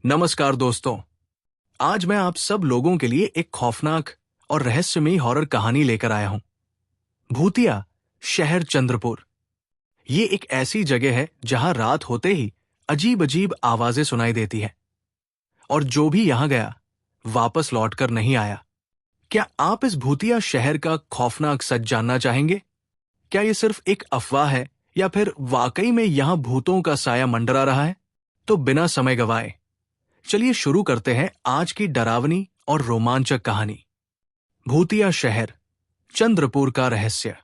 नमस्कार दोस्तों। आज मैं आप सब लोगों के लिए एक खौफनाक और रहस्यमयी हॉरर कहानी लेकर आया हूं। भूतिया शहर चंद्रपुर। ये एक ऐसी जगह है जहां रात होते ही अजीब अजीब आवाजें सुनाई देती हैं और जो भी यहां गया वापस लौटकर नहीं आया। क्या आप इस भूतिया शहर का खौफनाक सच जानना चाहेंगे? क्या ये सिर्फ एक अफवाह है या फिर वाकई में यहां भूतों का साया मंडरा रहा है? तो बिना समय गवाए चलिए शुरू करते हैं आज की डरावनी और रोमांचक कहानी। भूतिया शहर चंद्रपुर का रहस्य।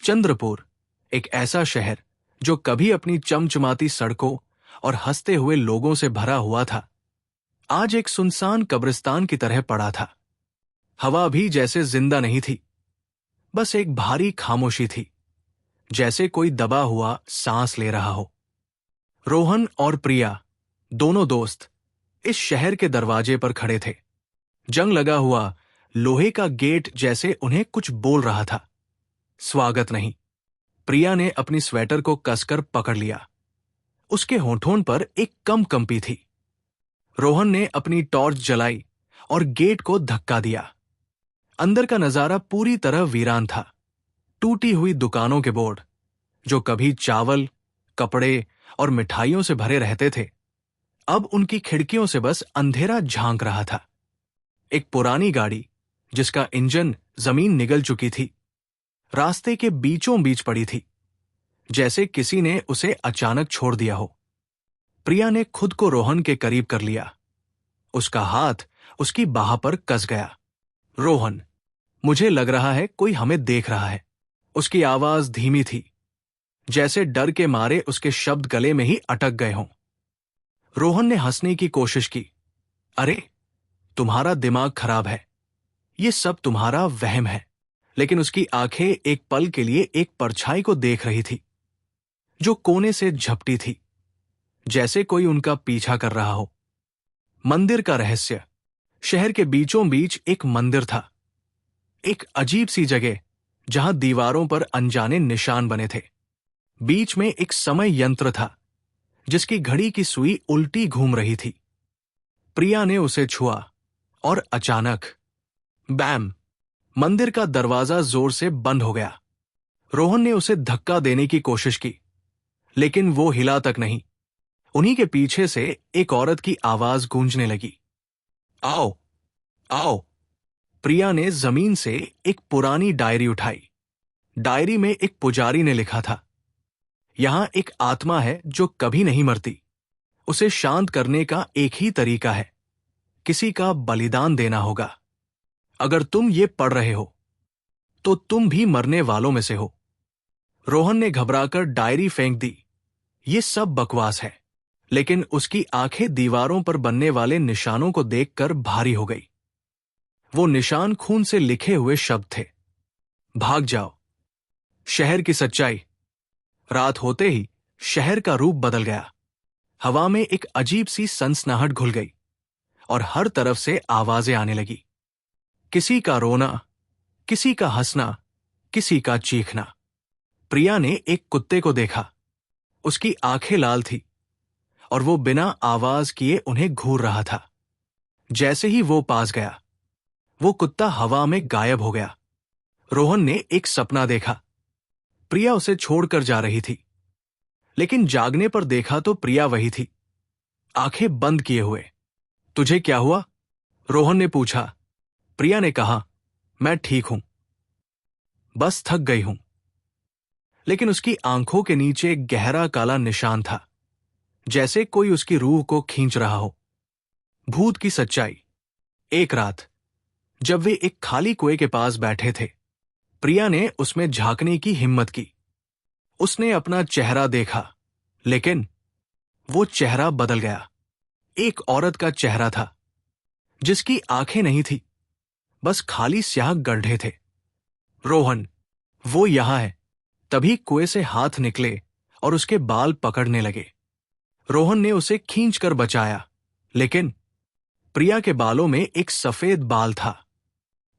चंद्रपुर एक ऐसा शहर जो कभी अपनी चमचमाती सड़कों और हंसते हुए लोगों से भरा हुआ था, आज एक सुनसान कब्रिस्तान की तरह पड़ा था। हवा भी जैसे जिंदा नहीं थी, बस एक भारी खामोशी थी, जैसे कोई दबा हुआ सांस ले रहा हो। रोहन और प्रिया दोनों दोस्त इस शहर के दरवाजे पर खड़े थे। जंग लगा हुआ लोहे का गेट जैसे उन्हें कुछ बोल रहा था। स्वागत नहीं। प्रिया ने अपनी स्वेटर को कसकर पकड़ लिया। उसके होठों पर एक कंपी थी। रोहन ने अपनी टॉर्च जलाई और गेट को धक्का दिया। अंदर का नजारा पूरी तरह वीरान था। टूटी हुई दुकानों के बोर्ड, जो कभी चावल, कपड़े और मिठाइयों से भरे रहते थे, अब उनकी खिड़कियों से बस अंधेरा झांक रहा था। एक पुरानी गाड़ी जिसका इंजन जमीन निगल चुकी थी, रास्ते के बीचों बीच पड़ी थी, जैसे किसी ने उसे अचानक छोड़ दिया हो। प्रिया ने खुद को रोहन के करीब कर लिया। उसका हाथ उसकी बाह पर कस गया। रोहन, मुझे लग रहा है कोई हमें देख रहा है। उसकी आवाज धीमी थी, जैसे डर के मारे उसके शब्द गले में ही अटक गए हों। रोहन ने हंसने की कोशिश की। अरे, तुम्हारा दिमाग खराब है, ये सब तुम्हारा वहम है। लेकिन उसकी आंखें एक पल के लिए एक परछाई को देख रही थी, जो कोने से झपटी थी, जैसे कोई उनका पीछा कर रहा हो। मंदिर का रहस्य। शहर के बीचों बीच एक मंदिर था, एक अजीब सी जगह जहां दीवारों पर अनजाने निशान बने थे। बीच में एक समय यंत्र था, जिसकी घड़ी की सुई उल्टी घूम रही थी। प्रिया ने उसे छुआ और अचानक बैम, मंदिर का दरवाजा जोर से बंद हो गया। रोहन ने उसे धक्का देने की कोशिश की, लेकिन वो हिला तक नहीं। उन्हीं के पीछे से एक औरत की आवाज गूंजने लगी। आओ, आओ। प्रिया ने जमीन से एक पुरानी डायरी उठाई। डायरी में एक पुजारी ने लिखा था, यहां एक आत्मा है जो कभी नहीं मरती। उसे शांत करने का एक ही तरीका है, किसी का बलिदान देना होगा। अगर तुम ये पढ़ रहे हो, तो तुम भी मरने वालों में से हो। रोहन ने घबराकर डायरी फेंक दी। ये सब बकवास है। लेकिन उसकी आंखें दीवारों पर बनने वाले निशानों को देखकर भारी हो गई। वो निशान खून से लिखे हुए शब्द थे। भाग जाओ। शहर की सच्चाई। रात होते ही शहर का रूप बदल गया। हवा में एक अजीब सी सनसनाहट घुल गई और हर तरफ से आवाजें आने लगी। किसी का रोना, किसी का हंसना, किसी का चीखना। प्रिया ने एक कुत्ते को देखा। उसकी आंखें लाल थी और वो बिना आवाज किए उन्हें घूर रहा था। जैसे ही वो पास गया, वो कुत्ता हवा में गायब हो गया। रोहन ने एक सपना देखा। प्रिया उसे छोड़कर जा रही थी, लेकिन जागने पर देखा तो प्रिया वही थी, आंखें बंद किए हुए। तुझे क्या हुआ? रोहन ने पूछा। प्रिया ने कहा, मैं ठीक हूं, बस थक गई हूं। लेकिन उसकी आंखों के नीचे एक गहरा काला निशान था, जैसे कोई उसकी रूह को खींच रहा हो। भूत की सच्चाई। एक रात जब वे एक खाली कुएं के पास बैठे थे, प्रिया ने उसमें झांकने की हिम्मत की। उसने अपना चेहरा देखा, लेकिन वो चेहरा बदल गया। एक औरत का चेहरा था, जिसकी आंखें नहीं थी, बस खाली स्याह गड्ढे थे। रोहन, वो यहां है। तभी कुएं से हाथ निकले और उसके बाल पकड़ने लगे। रोहन ने उसे खींचकर बचाया, लेकिन प्रिया के बालों में एक सफेद बाल था,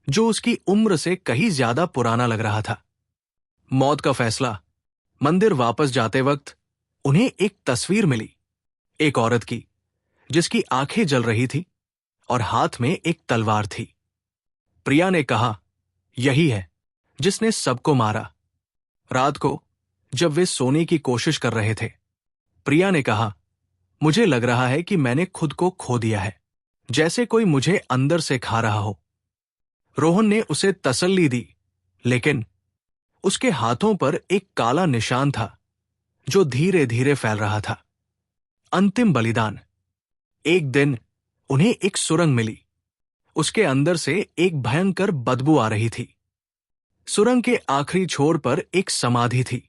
जो उसकी उम्र से कहीं ज्यादा पुराना लग रहा था। मौत का फैसला। मंदिर वापस जाते वक्त उन्हें एक तस्वीर मिली, एक औरत की, जिसकी आंखें जल रही थी और हाथ में एक तलवार थी। प्रिया ने कहा, यही है जिसने सबको मारा। रात को जब वे सोने की कोशिश कर रहे थे, प्रिया ने कहा, मुझे लग रहा है कि मैंने खुद को खो दिया है, जैसे कोई मुझे अंदर से खा रहा हो। रोहन ने उसे तसल्ली दी, लेकिन उसके हाथों पर एक काला निशान था जो धीरे धीरे फैल रहा था। अंतिम बलिदान। एक दिन उन्हें एक सुरंग मिली। उसके अंदर से एक भयंकर बदबू आ रही थी। सुरंग के आखिरी छोर पर एक समाधि थी।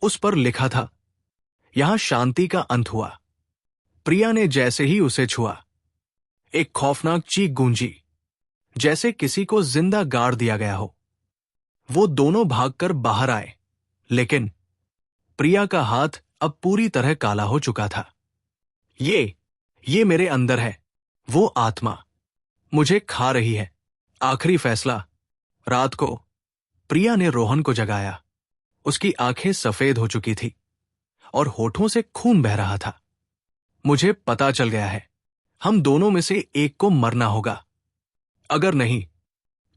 उस पर लिखा था, यहां शांति का अंत हुआ। प्रिया ने जैसे ही उसे छुआ, एक खौफनाक चीख गूंजी, जैसे किसी को जिंदा गाड़ दिया गया हो। वो दोनों भागकर बाहर आए, लेकिन प्रिया का हाथ अब पूरी तरह काला हो चुका था। ये मेरे अंदर है, वो आत्मा मुझे खा रही है। आखिरी फैसला। रात को प्रिया ने रोहन को जगाया। उसकी आंखें सफेद हो चुकी थी और होठों से खून बह रहा था। मुझे पता चल गया है, हम दोनों में से एक को मरना होगा। अगर नहीं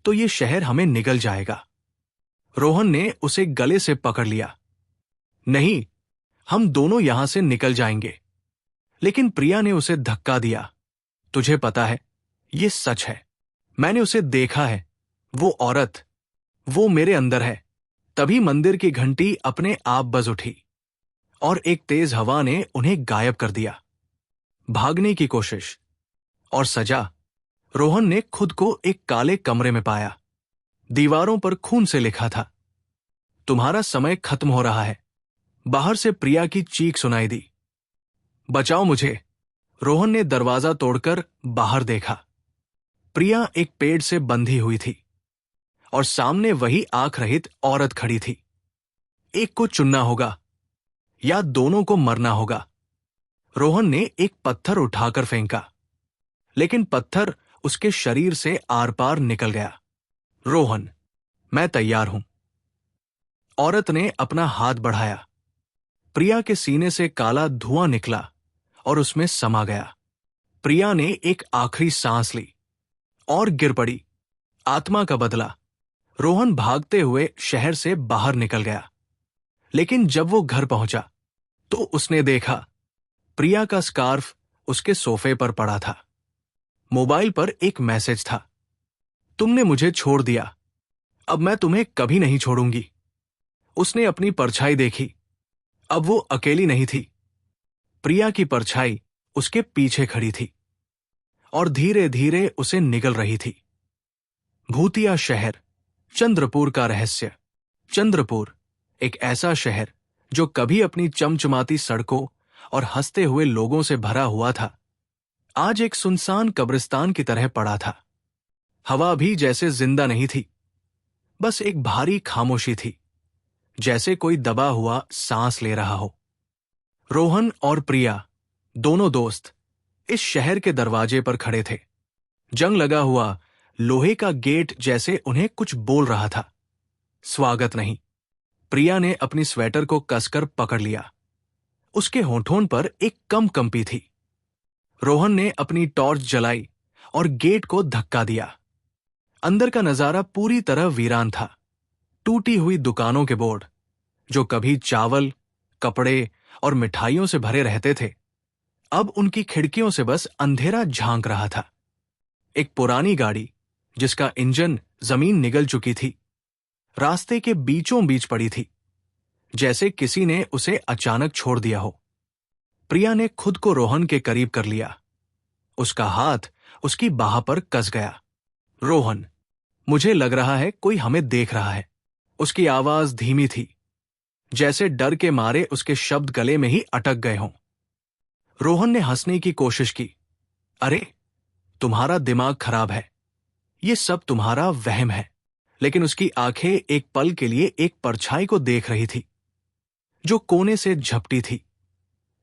तो ये शहर हमें निगल जाएगा। रोहन ने उसे गले से पकड़ लिया। नहीं, हम दोनों यहां से निकल जाएंगे। लेकिन प्रिया ने उसे धक्का दिया। तुझे पता है, ये सच है। मैंने उसे देखा है। वो औरत, वो मेरे अंदर है। तभी मंदिर की घंटी अपने आप बज उठी और एक तेज हवा ने उन्हें गायब कर दिया। भागने की कोशिश और सजा। रोहन ने खुद को एक काले कमरे में पाया। दीवारों पर खून से लिखा था, तुम्हारा समय खत्म हो रहा है। बाहर से प्रिया की चीख सुनाई दी, बचाओ मुझे। रोहन ने दरवाजा तोड़कर बाहर देखा। प्रिया एक पेड़ से बंधी हुई थी और सामने वही आंख रहित औरत खड़ी थी। एक को चुनना होगा या दोनों को मरना होगा। रोहन ने एक पत्थर उठाकर फेंका, लेकिन पत्थर उसके शरीर से आर पार निकल गया। रोहन, मैं तैयार हूं। औरत ने अपना हाथ बढ़ाया। प्रिया के सीने से काला धुआं निकला और उसमें समा गया। प्रिया ने एक आखिरी सांस ली और गिर पड़ी। आत्मा का बदला। रोहन भागते हुए शहर से बाहर निकल गया, लेकिन जब वो घर पहुंचा तो उसने देखा प्रिया का स्कार्फ उसके सोफे पर पड़ा था। मोबाइल पर एक मैसेज था, तुमने मुझे छोड़ दिया, अब मैं तुम्हें कभी नहीं छोड़ूंगी। उसने अपनी परछाई देखी। अब वो अकेली नहीं थी। प्रिया की परछाई उसके पीछे खड़ी थी और धीरे धीरे उसे निगल रही थी। भूतिया शहर, चंद्रपुर का रहस्य। चंद्रपुर एक ऐसा शहर जो कभी अपनी चमचमाती सड़कों और हंसते हुए लोगों से भरा हुआ था, आज एक सुनसान कब्रिस्तान की तरह पड़ा था। हवा भी जैसे जिंदा नहीं थी, बस एक भारी खामोशी थी, जैसे कोई दबा हुआ सांस ले रहा हो। रोहन और प्रिया, दोनों दोस्त, इस शहर के दरवाजे पर खड़े थे। जंग लगा हुआ लोहे का गेट जैसे उन्हें कुछ बोल रहा था। स्वागत नहीं। प्रिया ने अपनी स्वेटर को कसकर पकड़ लिया। उसके होठों पर एक कंपी थी। रोहन ने अपनी टॉर्च जलाई और गेट को धक्का दिया। अंदर का नजारा पूरी तरह वीरान था। टूटी हुई दुकानों के बोर्ड, जो कभी चावल, कपड़े और मिठाइयों से भरे रहते थे, अब उनकी खिड़कियों से बस अंधेरा झांक रहा था। एक पुरानी गाड़ी, जिसका इंजन जमीन निगल चुकी थी, रास्ते के बीचों बीच पड़ी थी, जैसे किसी ने उसे अचानक छोड़ दिया हो। प्रिया ने खुद को रोहन के करीब कर लिया। उसका हाथ उसकी बाह पर कस गया। रोहन, मुझे लग रहा है कोई हमें देख रहा है। उसकी आवाज धीमी थी, जैसे डर के मारे उसके शब्द गले में ही अटक गए हों। रोहन ने हंसने की कोशिश की। अरे, तुम्हारा दिमाग खराब है, ये सब तुम्हारा वहम है। लेकिन उसकी आंखें एक पल के लिए एक परछाई को देख रही थी, जो कोने से झपटी थी,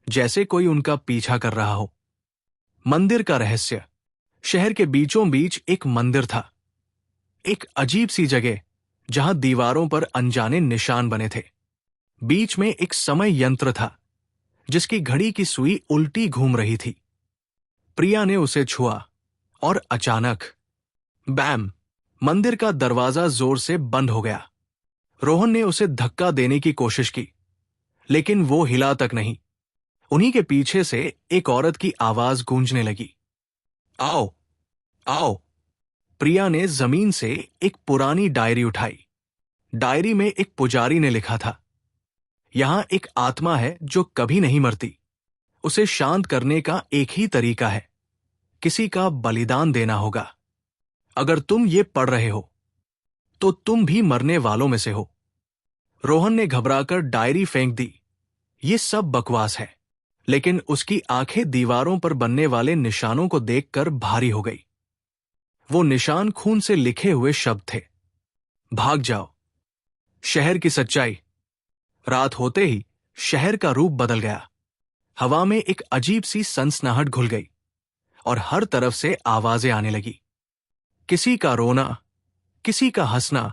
जैसे कोई उनका पीछा कर रहा हो। मंदिर का रहस्य। शहर के बीचों बीच एक मंदिर था, एक अजीब सी जगह जहां दीवारों पर अनजाने निशान बने थे। बीच में एक समय यंत्र था, जिसकी घड़ी की सुई उल्टी घूम रही थी। प्रिया ने उसे छुआ और अचानक बैम, मंदिर का दरवाजा जोर से बंद हो गया। रोहन ने उसे धक्का देने की कोशिश की, लेकिन वो हिला तक नहीं। उन्हीं के पीछे से एक औरत की आवाज गूंजने लगी, आओ आओ। प्रिया ने जमीन से एक पुरानी डायरी उठाई। डायरी में एक पुजारी ने लिखा था, यहां एक आत्मा है जो कभी नहीं मरती। उसे शांत करने का एक ही तरीका है, किसी का बलिदान देना होगा। अगर तुम ये पढ़ रहे हो तो तुम भी मरने वालों में से हो। रोहन ने घबराकर डायरी फेंक दी। ये सब बकवास है। लेकिन उसकी आंखें दीवारों पर बनने वाले निशानों को देखकर भारी हो गई। वो निशान खून से लिखे हुए शब्द थे, भाग जाओ। शहर की सच्चाई। रात होते ही शहर का रूप बदल गया। हवा में एक अजीब सी सनसनाहट घुल गई और हर तरफ से आवाजें आने लगी। किसी का रोना, किसी का हंसना,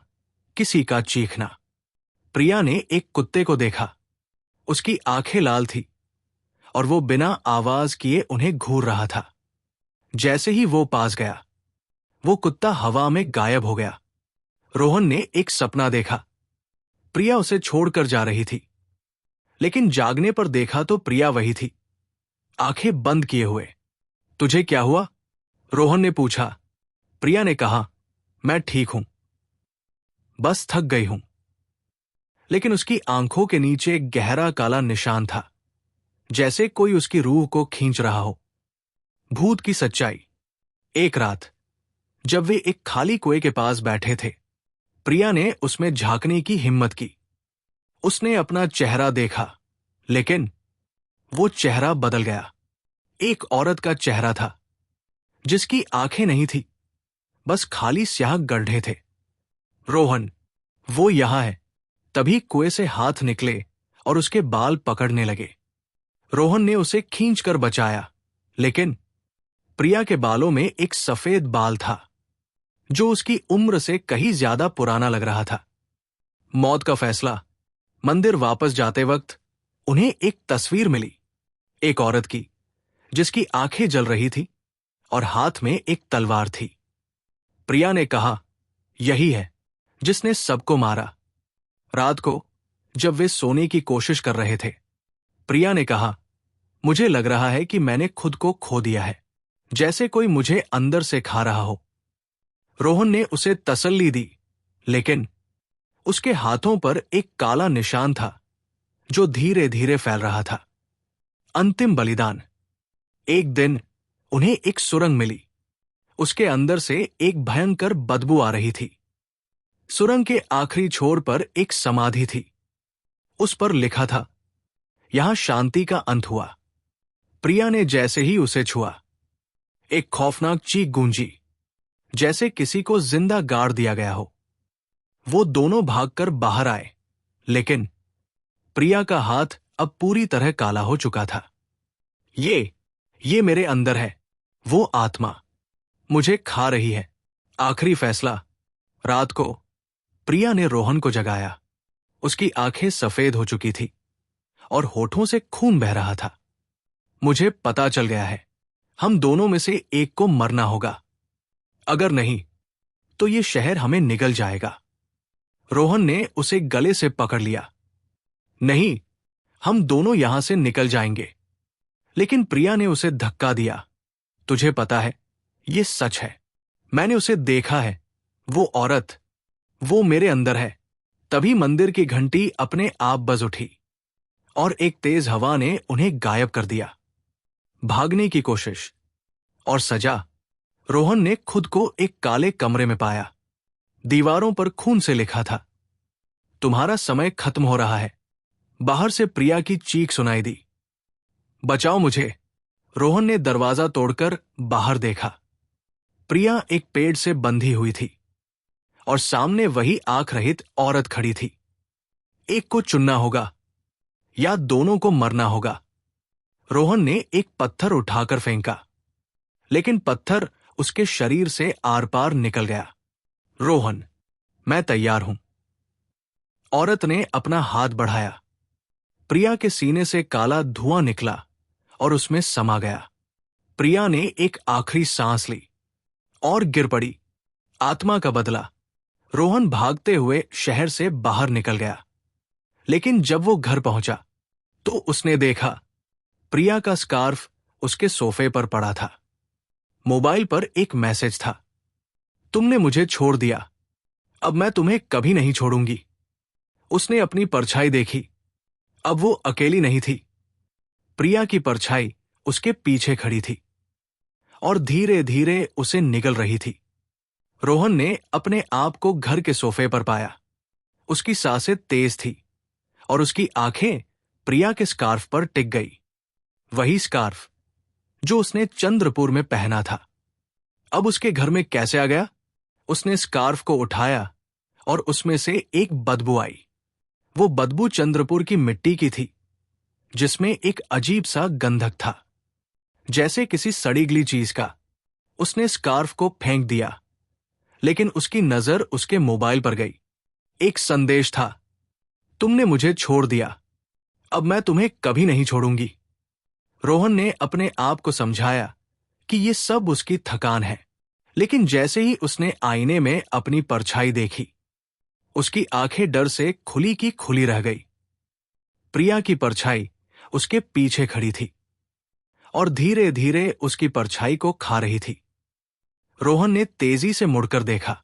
किसी का चीखना। प्रिया ने एक कुत्ते को देखा। उसकी आंखें लाल थी और वो बिना आवाज किए उन्हें घूर रहा था। जैसे ही वो पास गया, वो कुत्ता हवा में गायब हो गया। रोहन ने एक सपना देखा। प्रिया उसे छोड़कर जा रही थी, लेकिन जागने पर देखा तो प्रिया वही थी, आंखें बंद किए हुए। तुझे क्या हुआ? रोहन ने पूछा। प्रिया ने कहा, मैं ठीक हूं, बस थक गई हूं। लेकिन उसकी आंखों के नीचे एक गहरा काला निशान था, जैसे कोई उसकी रूह को खींच रहा हो। भूत की सच्चाई। एक रात जब वे एक खाली कुएं के पास बैठे थे, प्रिया ने उसमें झांकने की हिम्मत की। उसने अपना चेहरा देखा, लेकिन वो चेहरा बदल गया। एक औरत का चेहरा था, जिसकी आंखें नहीं थी, बस खाली स्याह गड्ढे थे। रोहन, वो यहां है। तभी कुएं से हाथ निकले और उसके बाल पकड़ने लगे। रोहन ने उसे खींचकर बचाया, लेकिन प्रिया के बालों में एक सफेद बाल था, जो उसकी उम्र से कहीं ज्यादा पुराना लग रहा था। मौत का फैसला। मंदिर वापस जाते वक्त उन्हें एक तस्वीर मिली, एक औरत की, जिसकी आंखें जल रही थी और हाथ में एक तलवार थी। प्रिया ने कहा, यही है जिसने सबको मारा। रात को जब वे सोने की कोशिश कर रहे थे, प्रिया ने कहा, मुझे लग रहा है कि मैंने खुद को खो दिया है, जैसे कोई मुझे अंदर से खा रहा हो। रोहन ने उसे तसल्ली दी, लेकिन उसके हाथों पर एक काला निशान था, जो धीरे धीरे फैल रहा था। अंतिम बलिदान। एक दिन उन्हें एक सुरंग मिली। उसके अंदर से एक भयंकर बदबू आ रही थी। सुरंग के आखिरी छोर पर एक समाधि थी। उस पर लिखा था, यहां शांति का अंत हुआ। प्रिया ने जैसे ही उसे छुआ, एक खौफनाक चीख गूंजी, जैसे किसी को जिंदा गाड़ दिया गया हो। वो दोनों भागकर बाहर आए, लेकिन प्रिया का हाथ अब पूरी तरह काला हो चुका था। ये मेरे अंदर है, वो आत्मा मुझे खा रही है। आखिरी फैसला। रात को प्रिया ने रोहन को जगाया। उसकी आंखें सफेद हो चुकी थी और होठों से खून बह रहा था। मुझे पता चल गया है, हम दोनों में से एक को मरना होगा। अगर नहीं तो ये शहर हमें निगल जाएगा। रोहन ने उसे गले से पकड़ लिया। नहीं, हम दोनों यहां से निकल जाएंगे। लेकिन प्रिया ने उसे धक्का दिया। तुझे पता है, ये सच है। मैंने उसे देखा है। वो औरत, वो मेरे अंदर है। तभी मंदिर की घंटी अपने आप बज उठी और एक तेज हवा ने उन्हें गायब कर दिया। भागने की कोशिश और सजा। रोहन ने खुद को एक काले कमरे में पाया। दीवारों पर खून से लिखा था, तुम्हारा समय खत्म हो रहा है। बाहर से प्रिया की चीख सुनाई दी, बचाओ मुझे। रोहन ने दरवाजा तोड़कर बाहर देखा। प्रिया एक पेड़ से बंधी हुई थी और सामने वही आंख रहित औरत खड़ी थी। एक को चुनना होगा या दोनों को मरना होगा। रोहन ने एक पत्थर उठाकर फेंका, लेकिन पत्थर उसके शरीर से आर पार निकल गया। रोहन, मैं तैयार हूं। औरत ने अपना हाथ बढ़ाया। प्रिया के सीने से काला धुआं निकला और उसमें समा गया। प्रिया ने एक आखिरी सांस ली और गिर पड़ी। आत्मा का बदला। रोहन भागते हुए शहर से बाहर निकल गया, लेकिन जब वो घर पहुंचा तो उसने देखा प्रिया का स्कार्फ उसके सोफे पर पड़ा था। मोबाइल पर एक मैसेज था, तुमने मुझे छोड़ दिया, अब मैं तुम्हें कभी नहीं छोड़ूंगी। उसने अपनी परछाई देखी, अब वो अकेली नहीं थी। प्रिया की परछाई उसके पीछे खड़ी थी और धीरे धीरे उसे निगल रही थी। रोहन ने अपने आप को घर के सोफे पर पाया। उसकी सांसें तेज थी और उसकी आंखें प्रिया के स्कार्फ पर टिक गई। वही स्कार्फ जो उसने चंद्रपुर में पहना था, अब उसके घर में कैसे आ गया? उसने स्कार्फ को उठाया और उसमें से एक बदबू आई। वो बदबू चंद्रपुर की मिट्टी की थी, जिसमें एक अजीब सा गंधक था, जैसे किसी सड़ी गली चीज का। उसने स्कार्फ को फेंक दिया, लेकिन उसकी नजर उसके मोबाइल पर गई। एक संदेश था, तुमने मुझे छोड़ दिया, अब मैं तुम्हें कभी नहीं छोड़ूंगी। रोहन ने अपने आप को समझाया कि ये सब उसकी थकान है, लेकिन जैसे ही उसने आईने में अपनी परछाई देखी, उसकी आंखें डर से खुली की खुली रह गई। प्रिया की परछाई उसके पीछे खड़ी थी और धीरे धीरे उसकी परछाई को खा रही थी। रोहन ने तेजी से मुड़कर देखा,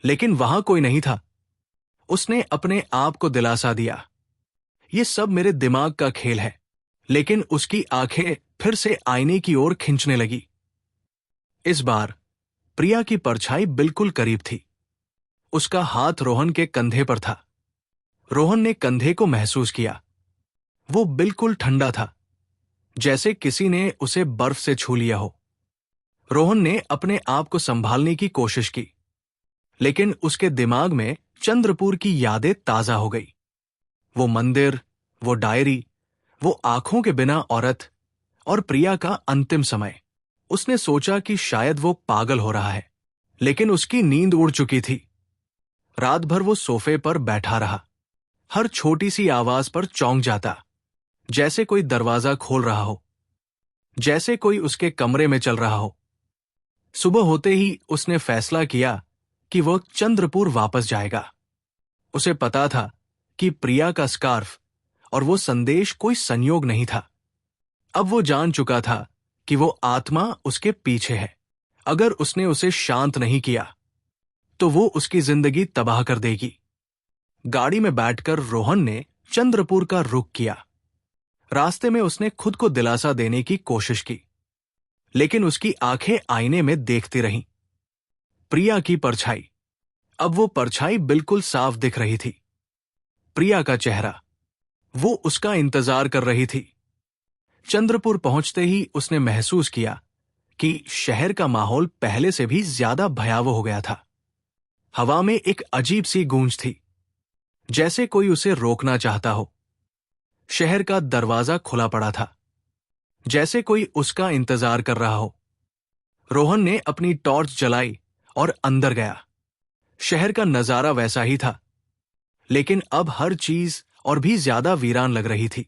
लेकिन वहां कोई नहीं था। उसने अपने आप को दिलासा दिया, ये सब मेरे दिमाग का खेल है। लेकिन उसकी आंखें फिर से आईने की ओर खींचने लगी। इस बार प्रिया की परछाई बिल्कुल करीब थी। उसका हाथ रोहन के कंधे पर था। रोहन ने कंधे को महसूस किया। वो बिल्कुल ठंडा था, जैसे किसी ने उसे बर्फ से छू लिया हो। रोहन ने अपने आप को संभालने की कोशिश की, लेकिन उसके दिमाग में चंद्रपुर की यादें ताजा हो गई। वो मंदिर, वो डायरी, वो आंखों के बिना औरत और प्रिया का अंतिम समय। उसने सोचा कि शायद वो पागल हो रहा है, लेकिन उसकी नींद उड़ चुकी थी। रात भर वो सोफे पर बैठा रहा, हर छोटी सी आवाज पर चौंक जाता, जैसे कोई दरवाजा खोल रहा हो, जैसे कोई उसके कमरे में चल रहा हो। सुबह होते ही उसने फैसला किया कि वह चंद्रपुर वापस जाएगा। उसे पता था कि प्रिया का स्कार्फ और वो संदेश कोई संयोग नहीं था। अब वो जान चुका था कि वो आत्मा उसके पीछे है। अगर उसने उसे शांत नहीं किया तो वो उसकी जिंदगी तबाह कर देगी। गाड़ी में बैठकर रोहन ने चंद्रपुर का रुख किया। रास्ते में उसने खुद को दिलासा देने की कोशिश की, लेकिन उसकी आंखें आईने में देखती रहीं। प्रिया की परछाई। अब वो परछाई बिल्कुल साफ दिख रही थी। प्रिया का चेहरा, वो उसका इंतजार कर रही थी। चंद्रपुर पहुंचते ही उसने महसूस किया कि शहर का माहौल पहले से भी ज्यादा भयावह हो गया था। हवा में एक अजीब सी गूंज थी, जैसे कोई उसे रोकना चाहता हो। शहर का दरवाजा खुला पड़ा था, जैसे कोई उसका इंतजार कर रहा हो। रोहन ने अपनी टॉर्च जलाई और अंदर गया। शहर का नजारा वैसा ही था, लेकिन अब हर चीज और भी ज्यादा वीरान लग रही थी।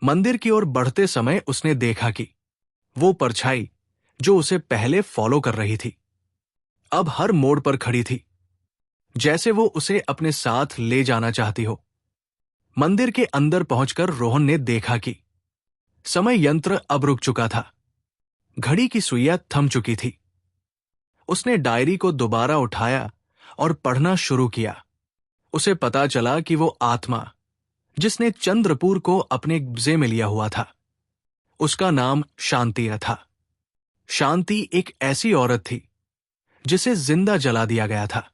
मंदिर की ओर बढ़ते समय उसने देखा कि वो परछाई जो उसे पहले फॉलो कर रही थी, अब हर मोड़ पर खड़ी थी, जैसे वो उसे अपने साथ ले जाना चाहती हो। मंदिर के अंदर पहुंचकर रोहन ने देखा कि समय यंत्र अब रुक चुका था। घड़ी की सुइयां थम चुकी थी। उसने डायरी को दोबारा उठाया और पढ़ना शुरू किया। उसे पता चला कि वो आत्मा जिसने चंद्रपुर को अपने कब्जे में लिया हुआ था, उसका नाम शांति था। शांति एक ऐसी औरत थी जिसे जिंदा जला दिया गया था।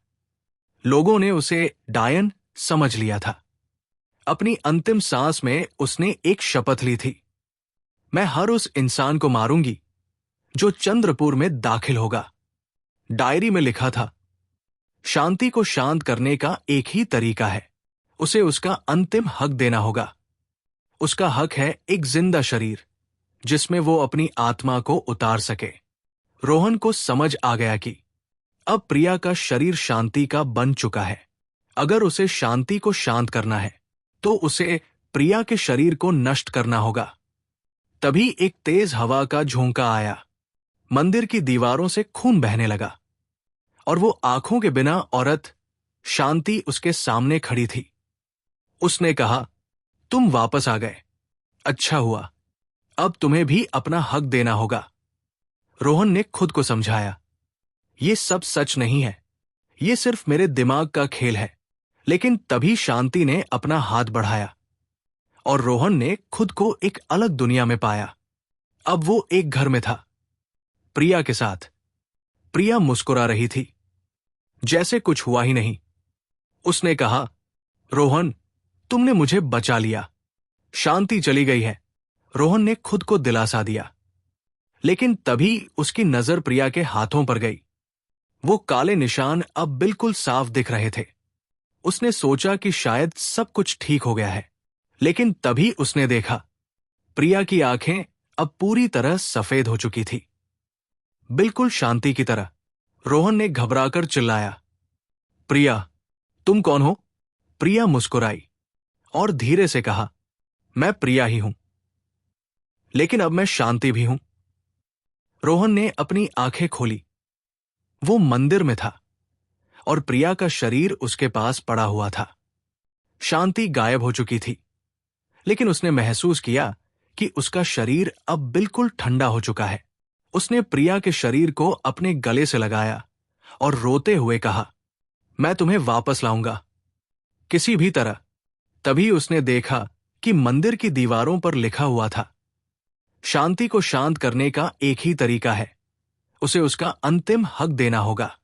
लोगों ने उसे डायन समझ लिया था। अपनी अंतिम सांस में उसने एक शपथ ली थी, मैं हर उस इंसान को मारूंगी जो चंद्रपुर में दाखिल होगा। डायरी में लिखा था, शांति को शांत करने का एक ही तरीका है, उसे उसका अंतिम हक देना होगा। उसका हक है एक जिंदा शरीर जिसमें वो अपनी आत्मा को उतार सके। रोहन को समझ आ गया कि अब प्रिया का शरीर शांति का बन चुका है। अगर उसे शांति को शांत करना है तो उसे प्रिया के शरीर को नष्ट करना होगा। तभी एक तेज हवा का झोंका आया। मंदिर की दीवारों से खून बहने लगा और वो आंखों के बिना औरत शांति उसके सामने खड़ी थी। उसने कहा, तुम वापस आ गए, अच्छा हुआ। अब तुम्हें भी अपना हक देना होगा। रोहन ने खुद को समझाया, ये सब सच नहीं है, ये सिर्फ मेरे दिमाग का खेल है। लेकिन तभी शांति ने अपना हाथ बढ़ाया और रोहन ने खुद को एक अलग दुनिया में पाया। अब वो एक घर में था, प्रिया के साथ। प्रिया मुस्कुरा रही थी, जैसे कुछ हुआ ही नहीं। उसने कहा, रोहन, तुमने मुझे बचा लिया। शांति चली गई है, रोहन ने खुद को दिलासा दिया। लेकिन तभी उसकी नजर प्रिया के हाथों पर गई। वो काले निशान अब बिल्कुल साफ दिख रहे थे। उसने सोचा कि शायद सब कुछ ठीक हो गया है, लेकिन तभी उसने देखा प्रिया की आंखें अब पूरी तरह सफेद हो चुकी थी, बिल्कुल शांति की तरह। रोहन ने घबराकर चिल्लाया, प्रिया, तुम कौन हो? प्रिया मुस्कुराई और धीरे से कहा, मैं प्रिया ही हूं, लेकिन अब मैं शांति भी हूं। रोहन ने अपनी आंखें खोली। वो मंदिर में था और प्रिया का शरीर उसके पास पड़ा हुआ था। शांति गायब हो चुकी थी, लेकिन उसने महसूस किया कि उसका शरीर अब बिल्कुल ठंडा हो चुका है। उसने प्रिया के शरीर को अपने गले से लगाया और रोते हुए कहा, मैं तुम्हें वापस लाऊंगा, किसी भी तरह। तभी उसने देखा कि मंदिर की दीवारों पर लिखा हुआ था, शांति को शांत करने का एक ही तरीका है, उसे उसका अंतिम हक देना होगा।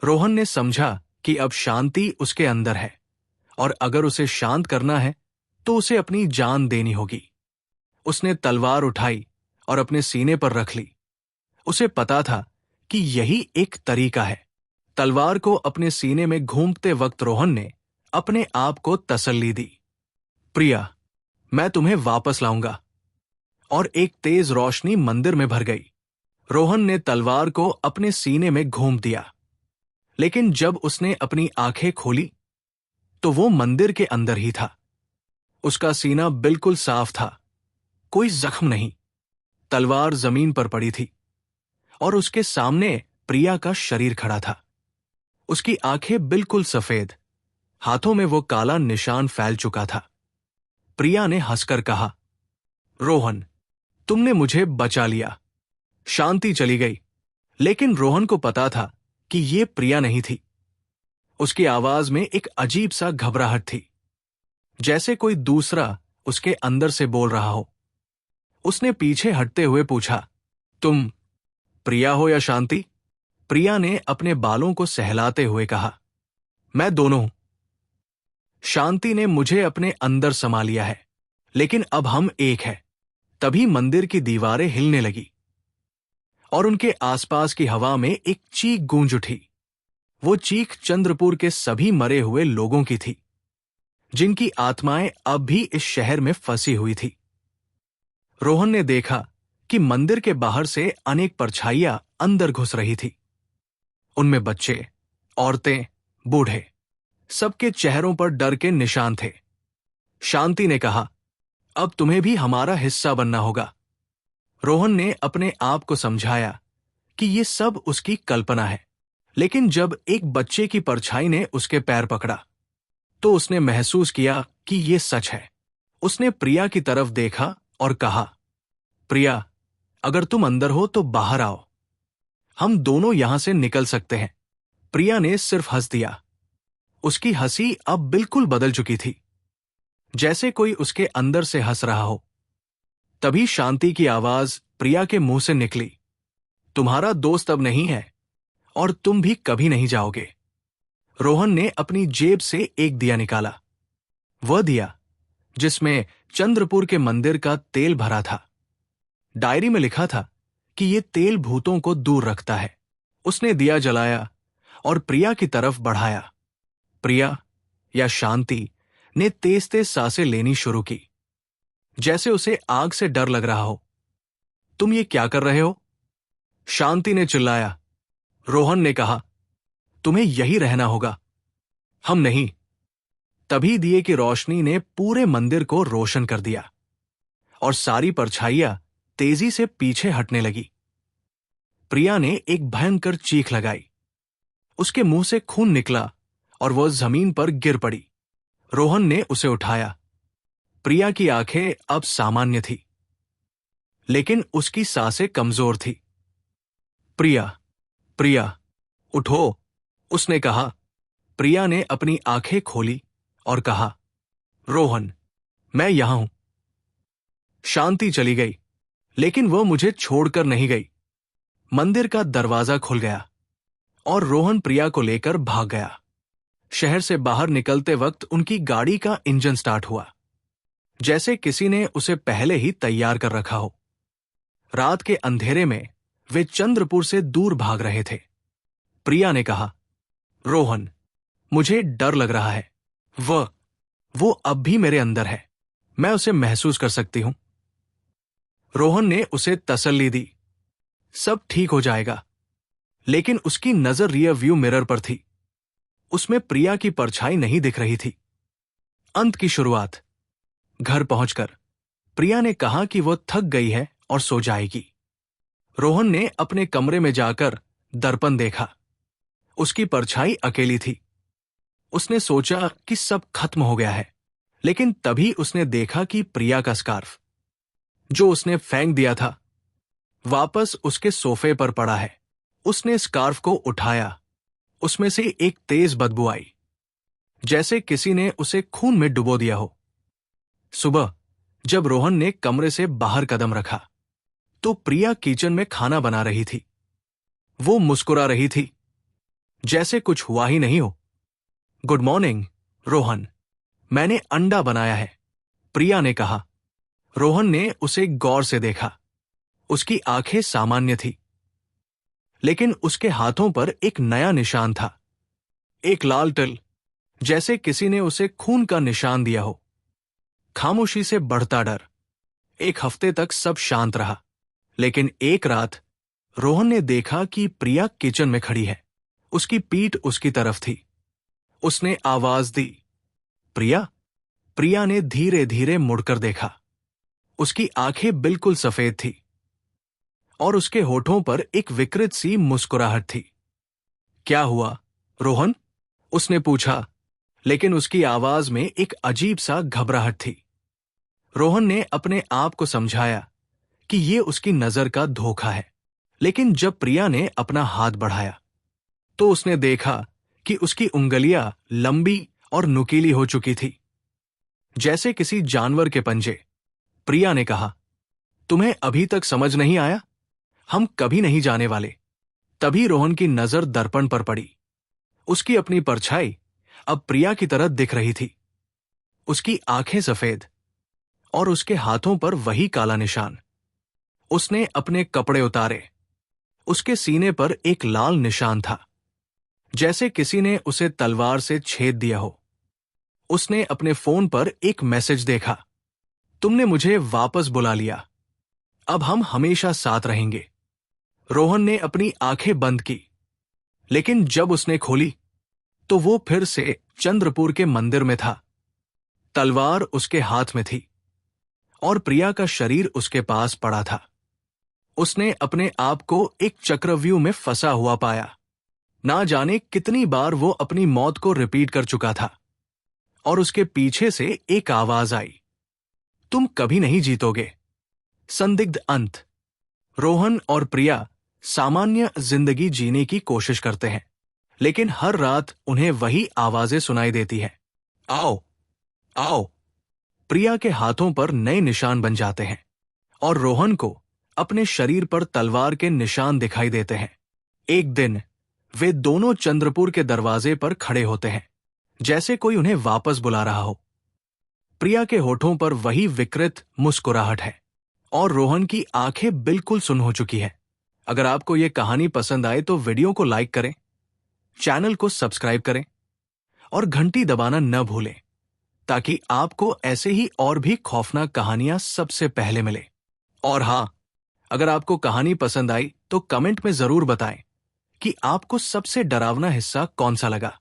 रोहन ने समझा कि अब शांति उसके अंदर है और अगर उसे शांत करना है तो उसे अपनी जान देनी होगी। उसने तलवार उठाई और अपने सीने पर रख ली। उसे पता था कि यही एक तरीका है। तलवार को अपने सीने में घूमते वक्त रोहन ने अपने आप को तसल्ली दी, प्रिया, मैं तुम्हें वापस लाऊंगा। और एक तेज रोशनी मंदिर में भर गई। रोहन ने तलवार को अपने सीने में घूम दिया, लेकिन जब उसने अपनी आंखें खोली तो वो मंदिर के अंदर ही था। उसका सीना बिल्कुल साफ था, कोई जख्म नहीं। तलवार जमीन पर पड़ी थी और उसके सामने प्रिया का शरीर खड़ा था। उसकी आंखें बिल्कुल सफेद, हाथों में वो काला निशान फैल चुका था। प्रिया ने हंसकर कहा, रोहन, तुमने मुझे बचा लिया। शांति चली गई, लेकिन रोहन को पता था कि ये प्रिया नहीं थी। उसकी आवाज में एक अजीब सा घबराहट थी, जैसे कोई दूसरा उसके अंदर से बोल रहा हो। उसने पीछे हटते हुए पूछा, तुम प्रिया हो या शांति? प्रिया ने अपने बालों को सहलाते हुए कहा, मैं दोनों हूं। शांति ने मुझे अपने अंदर समा लिया है, लेकिन अब हम एक हैं। तभी मंदिर की दीवारें हिलने लगी और उनके आसपास की हवा में एक चीख गूंज उठी। वो चीख चंद्रपुर के सभी मरे हुए लोगों की थी, जिनकी आत्माएं अब भी इस शहर में फंसी हुई थी। रोहन ने देखा कि मंदिर के बाहर से अनेक परछाइयां अंदर घुस रही थी। उनमें बच्चे, औरतें, बूढ़े, सबके चेहरों पर डर के निशान थे। शांति ने कहा, अब तुम्हें भी हमारा हिस्सा बनना होगा। रोहन ने अपने आप को समझाया कि ये सब उसकी कल्पना है, लेकिन जब एक बच्चे की परछाई ने उसके पैर पकड़ा तो उसने महसूस किया कि ये सच है। उसने प्रिया की तरफ देखा और कहा, प्रिया, अगर तुम अंदर हो तो बाहर आओ, हम दोनों यहां से निकल सकते हैं। प्रिया ने सिर्फ हंस दिया। उसकी हंसी अब बिल्कुल बदल चुकी थी, जैसे कोई उसके अंदर से हंस रहा हो। तभी शांति की आवाज प्रिया के मुंह से निकली, तुम्हारा दोस्त अब नहीं है और तुम भी कभी नहीं जाओगे। रोहन ने अपनी जेब से एक दिया निकाला, वह दिया जिसमें चंद्रपुर के मंदिर का तेल भरा था। डायरी में लिखा था कि यह तेल भूतों को दूर रखता है। उसने दिया जलाया और प्रिया की तरफ बढ़ाया। प्रिया या शांति ने तेज तेज सांसें लेनी शुरू की, जैसे उसे आग से डर लग रहा हो। तुम ये क्या कर रहे हो? शांति ने चिल्लाया। रोहन ने कहा, तुम्हें यही रहना होगा। हम नहीं। तभी दिए की रोशनी ने पूरे मंदिर को रोशन कर दिया और सारी परछाइयां तेजी से पीछे हटने लगी। प्रिया ने एक भयंकर चीख लगाई। उसके मुंह से खून निकला और वह जमीन पर गिर पड़ी। रोहन ने उसे उठाया। प्रिया की आंखें अब सामान्य थी, लेकिन उसकी सांसें कमजोर थी। प्रिया, प्रिया, उठो, उसने कहा। प्रिया ने अपनी आंखें खोली और कहा, रोहन, मैं यहां हूं। शांति चली गई, लेकिन वह मुझे छोड़कर नहीं गई। मंदिर का दरवाजा खुल गया और रोहन प्रिया को लेकर भाग गया। शहर से बाहर निकलते वक्त उनकी गाड़ी का इंजन स्टार्ट हुआ, जैसे किसी ने उसे पहले ही तैयार कर रखा हो। रात के अंधेरे में वे चंद्रपुर से दूर भाग रहे थे। प्रिया ने कहा, रोहन, मुझे डर लग रहा है। वो अब भी मेरे अंदर है। मैं उसे महसूस कर सकती हूं। रोहन ने उसे तसल्ली दी। सब ठीक हो जाएगा। लेकिन उसकी नजर रियर व्यू मिरर पर थी। उसमें प्रिया की परछाई नहीं दिख रही थी। अंत की शुरुआत। घर पहुंचकर प्रिया ने कहा कि वह थक गई है और सो जाएगी। रोहन ने अपने कमरे में जाकर दर्पण देखा। उसकी परछाई अकेली थी। उसने सोचा कि सब खत्म हो गया है, लेकिन तभी उसने देखा कि प्रिया का स्कार्फ, जो उसने फेंक दिया था, वापस उसके सोफे पर पड़ा है। उसने स्कार्फ को उठाया। उसमें से एक तेज बदबू आई, जैसे किसी ने उसे खून में डुबो दिया हो। सुबह जब रोहन ने कमरे से बाहर कदम रखा, तो प्रिया किचन में खाना बना रही थी। वो मुस्कुरा रही थी, जैसे कुछ हुआ ही नहीं हो। गुड मॉर्निंग, रोहन, मैंने अंडा बनाया है, प्रिया ने कहा। रोहन ने उसे गौर से देखा। उसकी आंखें सामान्य थी, लेकिन उसके हाथों पर एक नया निशान था। एक लाल तिल, जैसे किसी ने उसे खून का निशान दिया हो। खामोशी से बढ़ता डर। एक हफ्ते तक सब शांत रहा, लेकिन एक रात रोहन ने देखा कि प्रिया किचन में खड़ी है। उसकी पीठ उसकी तरफ थी। उसने आवाज दी, प्रिया। प्रिया ने धीरे धीरे मुड़कर देखा। उसकी आंखें बिल्कुल सफेद थी और उसके होठों पर एक विकृत सी मुस्कुराहट थी। क्या हुआ, रोहन? उसने पूछा, लेकिन उसकी आवाज में एक अजीब सा घबराहट थी। रोहन ने अपने आप को समझाया कि ये उसकी नजर का धोखा है, लेकिन जब प्रिया ने अपना हाथ बढ़ाया, तो उसने देखा कि उसकी उंगलियां लंबी और नुकीली हो चुकी थी, जैसे किसी जानवर के पंजे। प्रिया ने कहा, तुम्हें अभी तक समझ नहीं आया? हम कभी नहीं जाने वाले। तभी रोहन की नजर दर्पण पर पड़ी। उसकी अपनी परछाई अब प्रिया की तरह दिख रही थी। उसकी आंखें सफेद और उसके हाथों पर वही काला निशान। उसने अपने कपड़े उतारे। उसके सीने पर एक लाल निशान था, जैसे किसी ने उसे तलवार से छेद दिया हो। उसने अपने फोन पर एक मैसेज देखा, तुमने मुझे वापस बुला लिया। अब हम हमेशा साथ रहेंगे। रोहन ने अपनी आंखें बंद की, लेकिन जब उसने खोली, तो वो फिर से चंद्रपुर के मंदिर में था। तलवार उसके हाथ में थी और प्रिया का शरीर उसके पास पड़ा था। उसने अपने आप को एक चक्रव्यूह में फंसा हुआ पाया। ना जाने कितनी बार वो अपनी मौत को रिपीट कर चुका था। और उसके पीछे से एक आवाज आई, तुम कभी नहीं जीतोगे। संदिग्ध अंत। रोहन और प्रिया सामान्य जिंदगी जीने की कोशिश करते हैं, लेकिन हर रात उन्हें वही आवाजें सुनाई देती हैं। आओ, आओ। प्रिया के हाथों पर नए निशान बन जाते हैं और रोहन को अपने शरीर पर तलवार के निशान दिखाई देते हैं। एक दिन वे दोनों चंद्रपुर के दरवाजे पर खड़े होते हैं, जैसे कोई उन्हें वापस बुला रहा हो। प्रिया के होठों पर वही विकृत मुस्कुराहट है और रोहन की आंखें बिल्कुल सुन्न हो चुकी है। अगर आपको यह कहानी पसंद आए तो वीडियो को लाइक करें, चैनल को सब्सक्राइब करें और घंटी दबाना न भूलें, ताकि आपको ऐसे ही और भी खौफनाक कहानियां सबसे पहले मिले। और हां, अगर आपको कहानी पसंद आई तो कमेंट में जरूर बताएं कि आपको सबसे डरावना हिस्सा कौन सा लगा।